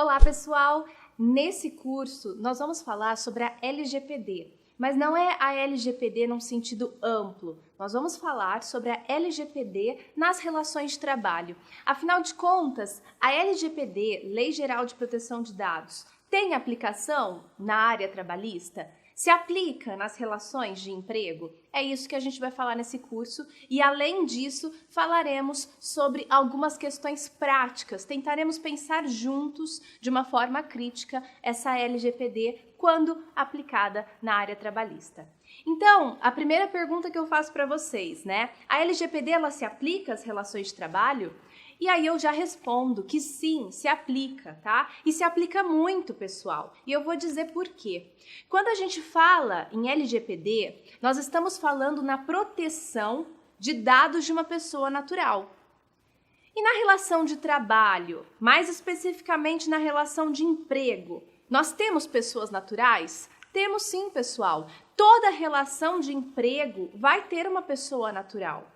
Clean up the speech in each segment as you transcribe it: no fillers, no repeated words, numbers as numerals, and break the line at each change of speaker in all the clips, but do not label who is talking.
Olá, pessoal! Nesse curso, nós vamos falar sobre a LGPD, mas não é a LGPD num sentido amplo. Nós vamos falar sobre a LGPD nas relações de trabalho. Afinal de contas, a LGPD, Lei Geral de Proteção de Dados, tem aplicação na área trabalhista? Se aplica nas relações de emprego? É isso que a gente vai falar nesse curso e, além disso, falaremos sobre algumas questões práticas. Tentaremos pensar juntos, de uma forma crítica, essa LGPD quando aplicada na área trabalhista. Então, a primeira pergunta que eu faço para vocês, né? A LGPD, ela se aplica às relações de trabalho? E aí eu já respondo que sim, se aplica, tá? E se aplica muito, pessoal. E eu vou dizer por quê. Quando a gente fala em LGPD, nós estamos falando na proteção de dados de uma pessoa natural. E na relação de trabalho, mais especificamente na relação de emprego, nós temos pessoas naturais? Temos sim, pessoal. Toda relação de emprego vai ter uma pessoa natural.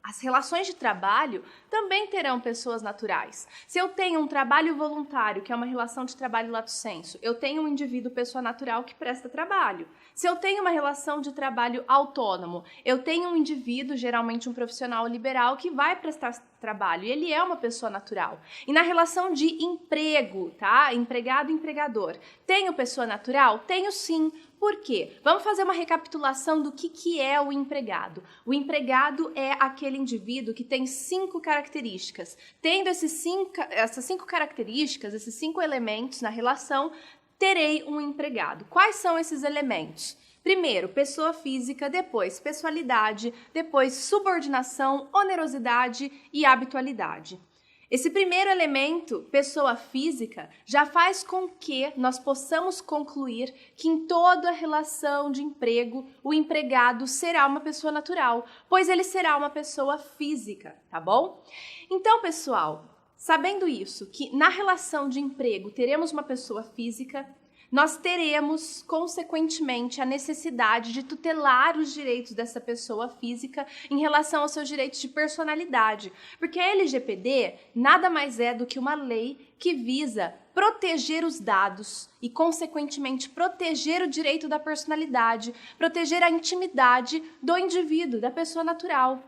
As relações de trabalho também terão pessoas naturais. Se eu tenho um trabalho voluntário, que é uma relação de trabalho lato sensu, eu tenho um indivíduo, pessoa natural, que presta trabalho. Se eu tenho uma relação de trabalho autônomo, eu tenho um indivíduo, geralmente um profissional liberal, que vai prestar trabalho, e ele é uma pessoa natural. E na relação de emprego, tá? Empregado e empregador, tenho pessoa natural? Tenho sim. Por quê? Vamos fazer uma recapitulação do que é o empregado. O empregado é aquele indivíduo que tem 5 características. Tendo essas 5 características, esses 5 elementos na relação, terei um empregado. Quais são esses elementos? Primeiro, pessoa física, depois pessoalidade, depois subordinação, onerosidade e habitualidade. Esse primeiro elemento, pessoa física, já faz com que nós possamos concluir que em toda relação de emprego, o empregado será uma pessoa natural, pois ele será uma pessoa física, tá bom? Então, pessoal, sabendo isso, que na relação de emprego teremos uma pessoa física, nós teremos, consequentemente, a necessidade de tutelar os direitos dessa pessoa física em relação aos seus direitos de personalidade. Porque a LGPD nada mais é do que uma lei que visa proteger os dados e, consequentemente, proteger o direito da personalidade, proteger a intimidade do indivíduo, da pessoa natural.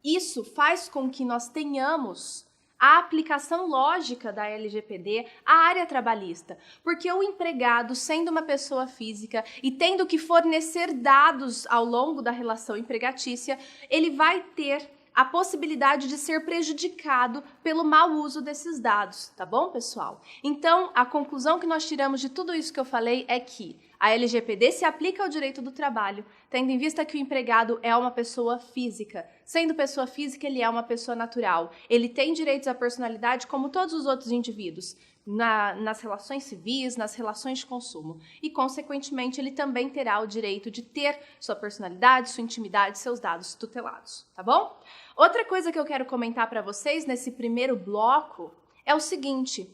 Isso faz com que nós tenhamos a aplicação lógica da LGPD à área trabalhista, porque o empregado, sendo uma pessoa física e tendo que fornecer dados ao longo da relação empregatícia, ele vai ter a possibilidade de ser prejudicado pelo mau uso desses dados, tá bom, pessoal? Então, a conclusão que nós tiramos de tudo isso que eu falei é que a LGPD se aplica ao direito do trabalho, tendo em vista que o empregado é uma pessoa física. Sendo pessoa física, ele é uma pessoa natural. Ele tem direitos à personalidade como todos os outros indivíduos, nas relações civis, nas relações de consumo. E, consequentemente, ele também terá o direito de ter sua personalidade, sua intimidade, seus dados tutelados, tá bom? Outra coisa que eu quero comentar para vocês nesse primeiro bloco é o seguinte: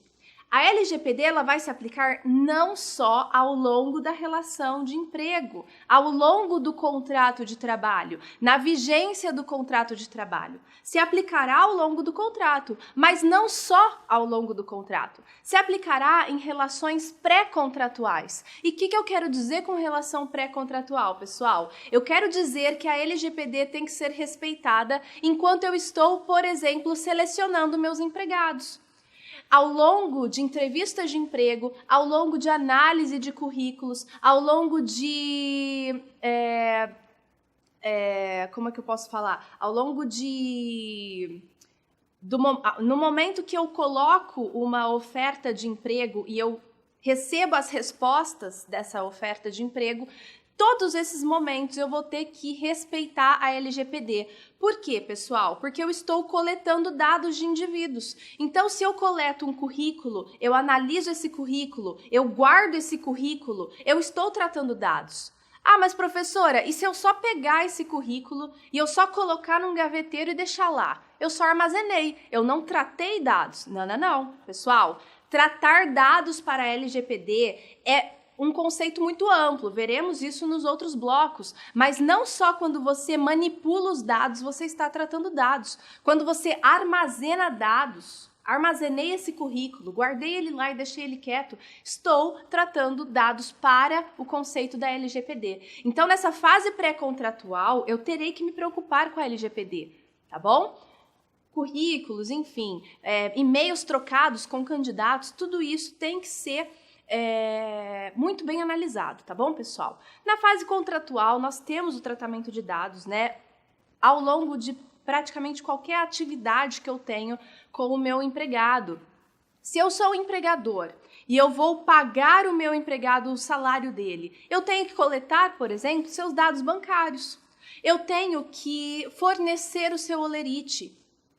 a LGPD ela vai se aplicar não só ao longo da relação de emprego, ao longo do contrato de trabalho, na vigência do contrato de trabalho. Se aplicará ao longo do contrato, mas não só ao longo do contrato. Se aplicará em relações pré-contratuais. E o que eu quero dizer com relação pré-contratual, pessoal? Eu quero dizer que a LGPD tem que ser respeitada enquanto eu estou, por exemplo, selecionando meus empregados. Ao longo de entrevistas de emprego, ao longo de análise de currículos, ao longo de... como é que eu posso falar? Ao longo de... no momento que eu coloco uma oferta de emprego e eu recebo as respostas dessa oferta de emprego, todos esses momentos eu vou ter que respeitar a LGPD. Por quê, pessoal? Porque eu estou coletando dados de indivíduos. Então, se eu coleto um currículo, eu analiso esse currículo, eu guardo esse currículo, eu estou tratando dados. Ah, mas professora, e se eu só pegar esse currículo e eu só colocar num gaveteiro e deixar lá? Eu só armazenei, eu não tratei dados. Não, pessoal. Tratar dados para a LGPD é um conceito muito amplo, veremos isso nos outros blocos, mas não só quando você manipula os dados, você está tratando dados. Quando você armazena dados, armazenei esse currículo, guardei ele lá e deixei ele quieto, estou tratando dados para o conceito da LGPD. Então, nessa fase pré-contratual, eu terei que me preocupar com a LGPD, tá bom? Currículos, enfim, e-mails trocados com candidatos, tudo isso tem que ser muito bem analisado, tá bom, pessoal? Na fase contratual, nós temos o tratamento de dados, né, ao longo de praticamente qualquer atividade que eu tenho com o meu empregado. Se eu sou um empregador e eu vou pagar o meu empregado o salário dele, eu tenho que coletar, por exemplo, seus dados bancários. Eu tenho que fornecer o seu holerite,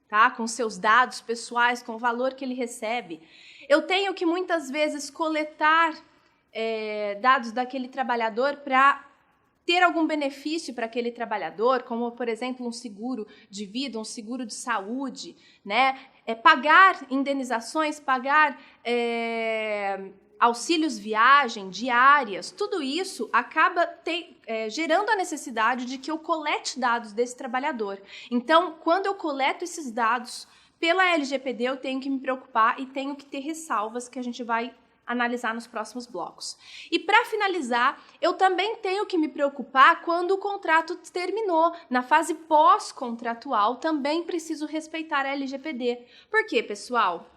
tá? Com seus dados pessoais, com o valor que ele recebe. Eu tenho que muitas vezes coletar dados daquele trabalhador para ter algum benefício para aquele trabalhador, como, por exemplo, um seguro de vida, um seguro de saúde, né? Pagar indenizações, pagar auxílios viagem, diárias, tudo isso acaba gerando a necessidade de que eu colete dados desse trabalhador. Então, quando eu coleto esses dados pela LGPD, eu tenho que me preocupar e tenho que ter ressalvas que a gente vai analisar nos próximos blocos. E para finalizar, eu também tenho que me preocupar quando o contrato terminou. Na fase pós-contratual, também preciso respeitar a LGPD. Por quê, pessoal?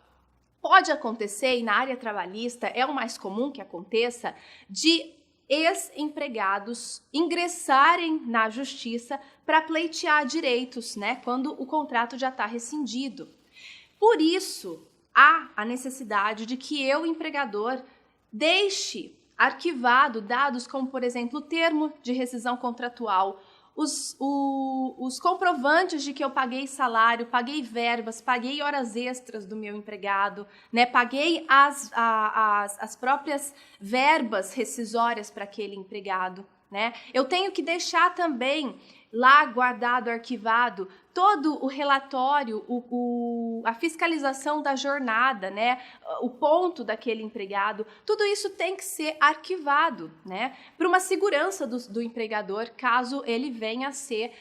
Pode acontecer, e na área trabalhista é o mais comum que aconteça, de ex-empregados ingressarem na justiça para pleitear direitos, né, quando o contrato já está rescindido. Por isso, há a necessidade de que eu, empregador, deixe arquivado dados como, por exemplo, o termo de rescisão contratual, os comprovantes de que eu paguei salário, paguei verbas, paguei horas extras do meu empregado, né? Paguei as próprias verbas rescisórias para aquele empregado, né? Eu tenho que deixar também lá guardado, arquivado, todo o relatório, a fiscalização da jornada, né? O ponto daquele empregado, tudo isso tem que ser arquivado, né? Para uma segurança do empregador, caso ele venha a ser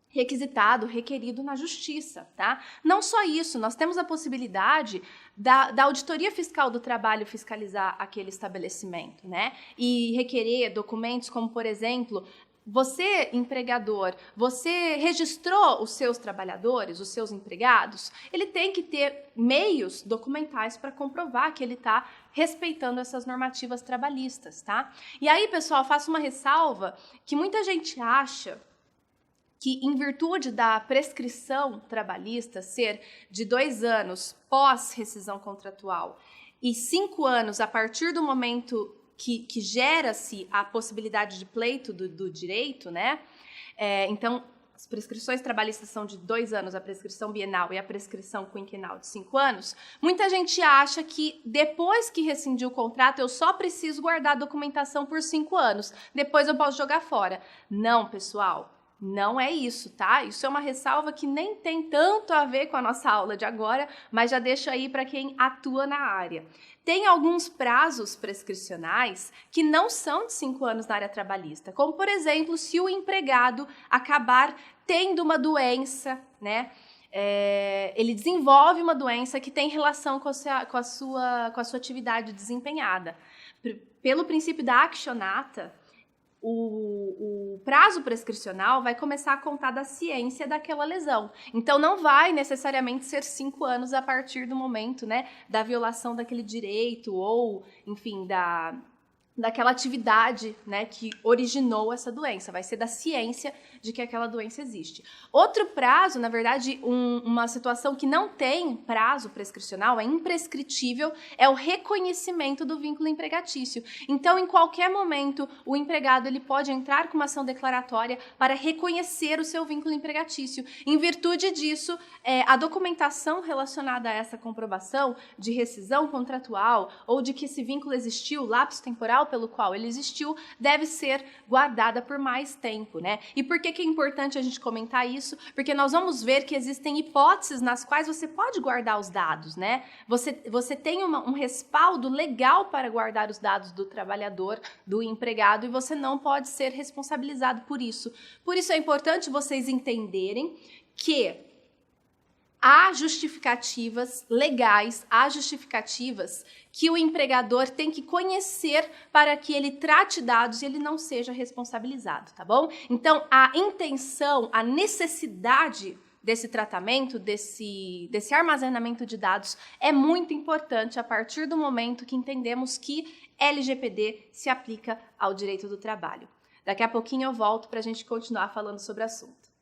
requisitado, requerido na justiça, tá? Não só isso, nós temos a possibilidade da Auditoria Fiscal do Trabalho fiscalizar aquele estabelecimento, né? E requerer documentos como, por exemplo, você, empregador, você registrou os seus trabalhadores, os seus empregados? Ele tem que ter meios documentais para comprovar que ele está respeitando essas normativas trabalhistas, tá? E aí, pessoal, faço uma ressalva que muita gente acha que, em virtude da prescrição trabalhista ser de 2 anos pós-rescisão contratual e 5 anos a partir do momento que gera-se a possibilidade de pleito do direito, né? Então, as prescrições trabalhistas são de 2 anos, a prescrição bienal e a prescrição quinquenal de 5 anos. Muita gente acha que depois que rescindir o contrato, eu só preciso guardar a documentação por 5 anos. Depois eu posso jogar fora. Não, pessoal. Não é isso, tá? Isso é uma ressalva que nem tem tanto a ver com a nossa aula de agora, mas já deixo aí para quem atua na área. Tem alguns prazos prescricionais que não são de 5 anos na área trabalhista, como, por exemplo, se o empregado acabar tendo uma doença, né? Ele desenvolve uma doença que tem relação com a sua atividade desempenhada. Pelo princípio da actionata, o prazo prescricional vai começar a contar da ciência daquela lesão. Então, não vai necessariamente ser 5 anos a partir do momento, né, da violação daquele direito ou, enfim, daquela atividade, né, que originou essa doença. Vai ser da ciência de que aquela doença existe. Outro prazo, na verdade, uma situação que não tem prazo prescricional, é imprescritível, é o reconhecimento do vínculo empregatício. Então, em qualquer momento, o empregado ele pode entrar com uma ação declaratória para reconhecer o seu vínculo empregatício. Em virtude disso, a documentação relacionada a essa comprovação de rescisão contratual ou de que esse vínculo existiu, o lapso temporal pelo qual ele existiu, deve ser guardada por mais tempo, né? E por que é importante a gente comentar isso? Porque nós vamos ver que existem hipóteses nas quais você pode guardar os dados, né? Você tem um respaldo legal para guardar os dados do trabalhador, do empregado, e você não pode ser responsabilizado por isso. Por isso é importante vocês entenderem que há justificativas legais, há justificativas que o empregador tem que conhecer para que ele trate dados e ele não seja responsabilizado, tá bom? Então, a intenção, a necessidade desse tratamento, desse armazenamento de dados é muito importante a partir do momento que entendemos que LGPD se aplica ao direito do trabalho. Daqui a pouquinho eu volto para a gente continuar falando sobre o assunto.